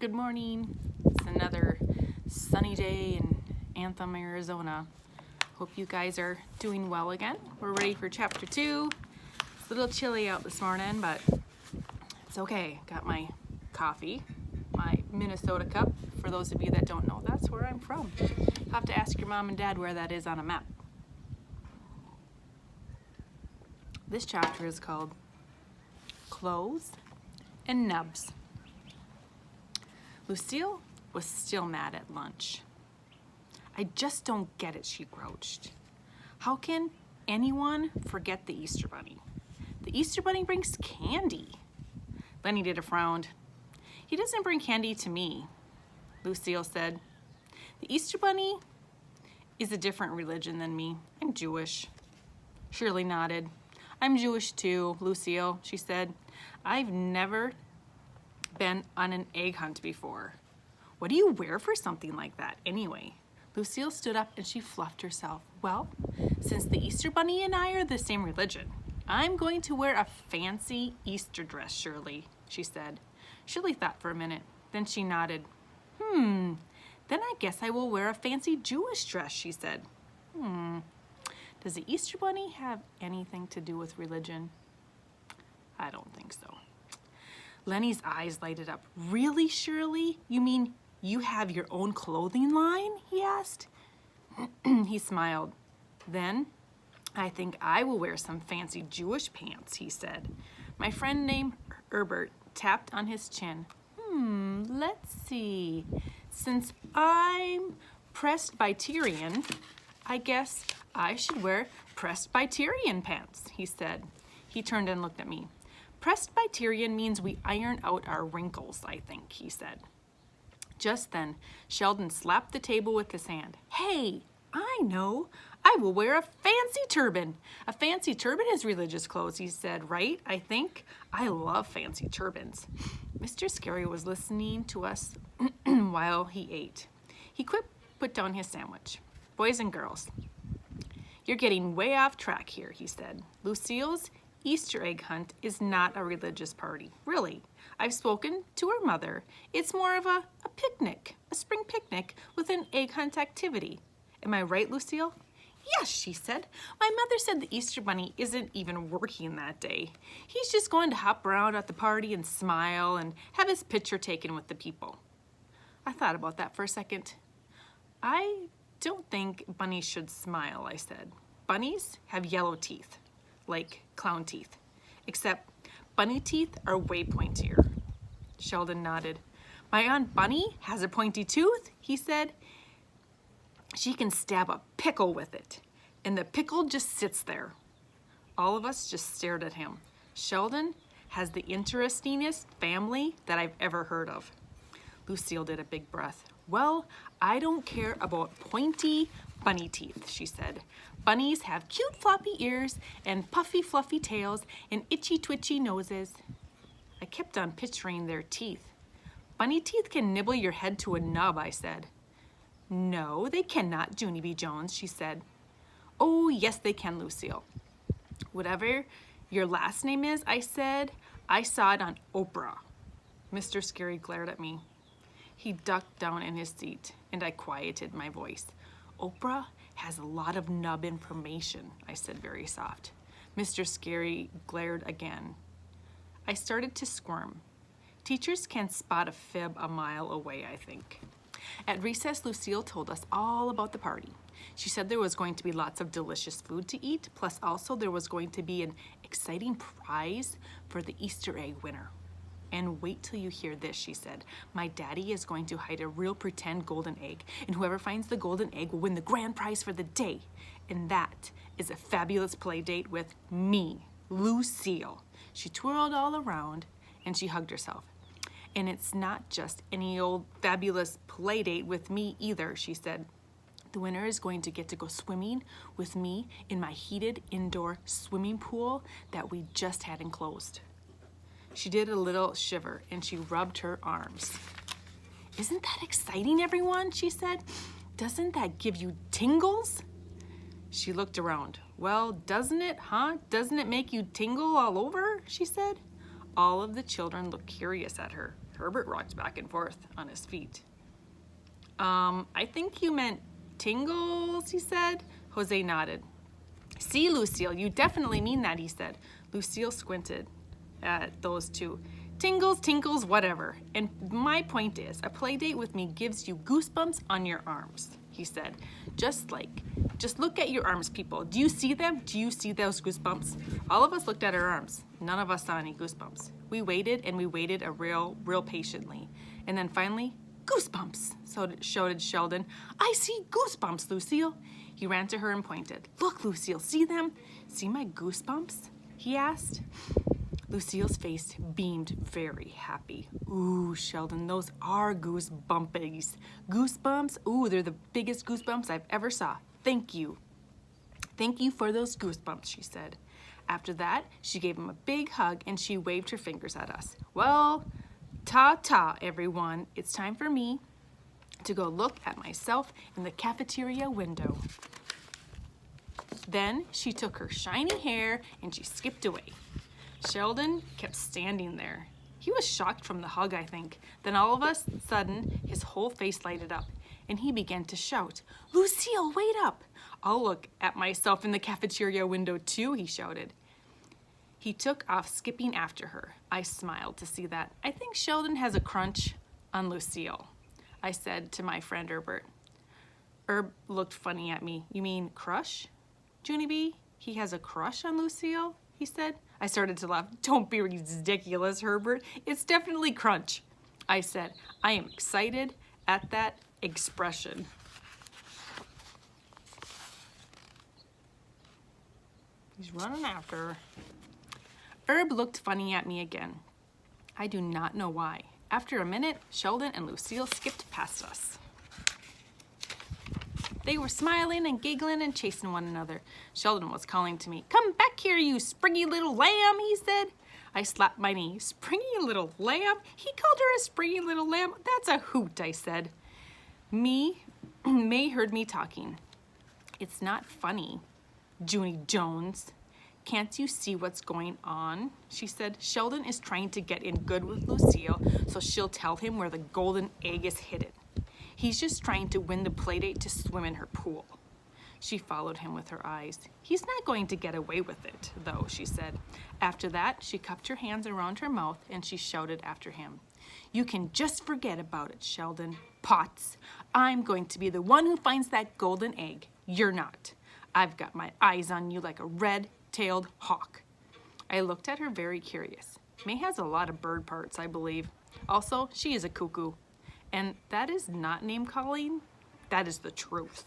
Good morning. It's another sunny day in Anthem, Arizona. Hope you guys are doing well again. We're ready for chapter 2. It's a little chilly out this morning, but it's okay. Got my coffee, my Minnesota cup. For those of you that don't know, that's where I'm from. You'll have to ask your mom and dad where that is on a map. This chapter is called Clothes and Nubs. Lucille was still mad at lunch. I just don't get it, she grouched. How can anyone forget the Easter Bunny? The Easter Bunny brings candy. Lenny did a frown. He doesn't bring candy to me, Lucille said. The Easter Bunny is a different religion than me. I'm Jewish. Shirley nodded. I'm Jewish too, Lucille, she said. I've never been on an egg hunt before. What do you wear for something like that anyway? Lucille stood up and she fluffed herself. Well, since the Easter Bunny and I are the same religion, I'm going to wear a fancy Easter dress, Shirley, she said. Shirley thought for a minute. Then she nodded. Then I guess I will wear a fancy Jewish dress, she said. Does the Easter Bunny have anything to do with religion? I don't think so. Lenny's eyes lighted up. Really, Shirley? You mean you have your own clothing line? He asked. He smiled. Then I think I will wear some fancy Jewish pants, he said. My friend named Herbert tapped on his chin. Let's see. Since I'm Presbyterian, I guess I should wear Presbyterian pants, he said. He turned and looked at me. Presbyterian means we iron out our wrinkles, I think, he said. Just then, Sheldon slapped the table with his hand. Hey, I know. I will wear a fancy turban. A fancy turban is religious clothes, he said, right? I think. I love fancy turbans. Mr. Scary was listening to us while he ate. He put down his sandwich. Boys and girls, you're getting way off track here, he said. Lucille's Easter egg hunt is not a religious party. Really, I've spoken to her mother. It's more of a picnic, a spring picnic with an egg hunt activity. Am I right, Lucille? Yes, she said. My mother said the Easter Bunny isn't even working that day. He's just going to hop around at the party and smile and have his picture taken with the people. I thought about that for a second. I don't think bunnies should smile, I said. Bunnies have yellow teeth, like clown teeth, except bunny teeth are way pointier. Sheldon nodded. My Aunt Bunny has a pointy tooth, he said. She can stab a pickle with it, and the pickle just sits there. All of us just stared at him. Sheldon has the interestingest family that I've ever heard of. Lucille did a big breath. Well, I don't care about pointy bunny teeth, she said. Bunnies have cute floppy ears and puffy fluffy tails and itchy twitchy noses. I kept on picturing their teeth. Bunny teeth can nibble your head to a nub, I said. No, they cannot, Junie B Jones, she said. Oh, yes, they can, Lucille. Whatever your last name is, I said, I saw it on Oprah. Mr. Scary glared at me. He ducked down in his seat, and I quieted my voice. Oprah has a lot of nub information, I said very soft. Mr. Scary glared again. I started to squirm. Teachers can spot a fib a mile away, I think. At recess, Lucille told us all about the party. She said there was going to be lots of delicious food to eat, plus also there was going to be an exciting prize for the Easter egg winner. And wait till you hear this, she said. My daddy is going to hide a real pretend golden egg, and whoever finds the golden egg will win the grand prize for the day. And that is a fabulous play date with me, Lucille. She twirled all around, and she hugged herself. And it's not just any old fabulous play date with me either, she said. The winner is going to get to go swimming with me in my heated indoor swimming pool that we just had enclosed. She did a little shiver and she rubbed her arms. Isn't that exciting, everyone? She said. Doesn't that give you tingles? She looked around. Well, doesn't it, huh? Doesn't it make you tingle all over? She said. All of the children looked curious at her. Herbert rocked back and forth on his feet. I think you meant tingles, he said. Jose nodded. See, Lucille, you definitely mean that, he said. Lucille squinted at those two. Tingles, tinkles, whatever. And my point is, a play date with me gives you goosebumps on your arms, he said. Just look at your arms, people. Do you see them? Do you see those goosebumps? All of us looked at our arms. None of us saw any goosebumps. We waited and we waited real patiently. And then finally, goosebumps, so shouted Sheldon. I see goosebumps, Lucille. He ran to her and pointed. Look, Lucille, see them? See my goosebumps? He asked. Lucille's face beamed very happy. Ooh, Sheldon, those are goosebumpies. Goosebumps? Ooh, they're the biggest goosebumps I've ever saw. Thank you. Thank you for those goosebumps, she said. After that, she gave him a big hug and she waved her fingers at us. Well, ta-ta, everyone. It's time for me to go look at myself in the cafeteria window. Then she took her shiny hair and she skipped away. Sheldon kept standing there. He was shocked from the hug, I think. Then all of a sudden, his whole face lighted up, and he began to shout, Lucille, wait up! I'll look at myself in the cafeteria window too, he shouted. He took off skipping after her. I smiled to see that. I think Sheldon has a crunch on Lucille, I said to my friend Herbert. Herb looked funny at me. You mean crush, Junie B? He has a crush on Lucille, he said. I started to laugh. Don't be ridiculous, Herbert. It's definitely crunch, I said. I am excited at that expression. He's running after her. Herb looked funny at me again. I do not know why. After a minute, Sheldon and Lucille skipped past us. They were smiling and giggling and chasing one another. Sheldon was calling to me, Come back here, you springy little lamb, he said. I slapped my knee. Springy little lamb? He called her a springy little lamb? That's a hoot, I said. May heard me talking. It's not funny, Junie Jones. Can't you see what's going on? She said. Sheldon is trying to get in good with Lucille so she'll tell him where the golden egg is hidden. He's just trying to win the playdate to swim in her pool. She followed him with her eyes. He's not going to get away with it, though, she said. After that, she cupped her hands around her mouth and she shouted after him. You can just forget about it, Sheldon. Potts, I'm going to be the one who finds that golden egg. You're not. I've got my eyes on you like a red-tailed hawk. I looked at her very curious. May has a lot of bird parts, I believe. Also, she is a cuckoo. And that is not name-calling. That is the truth.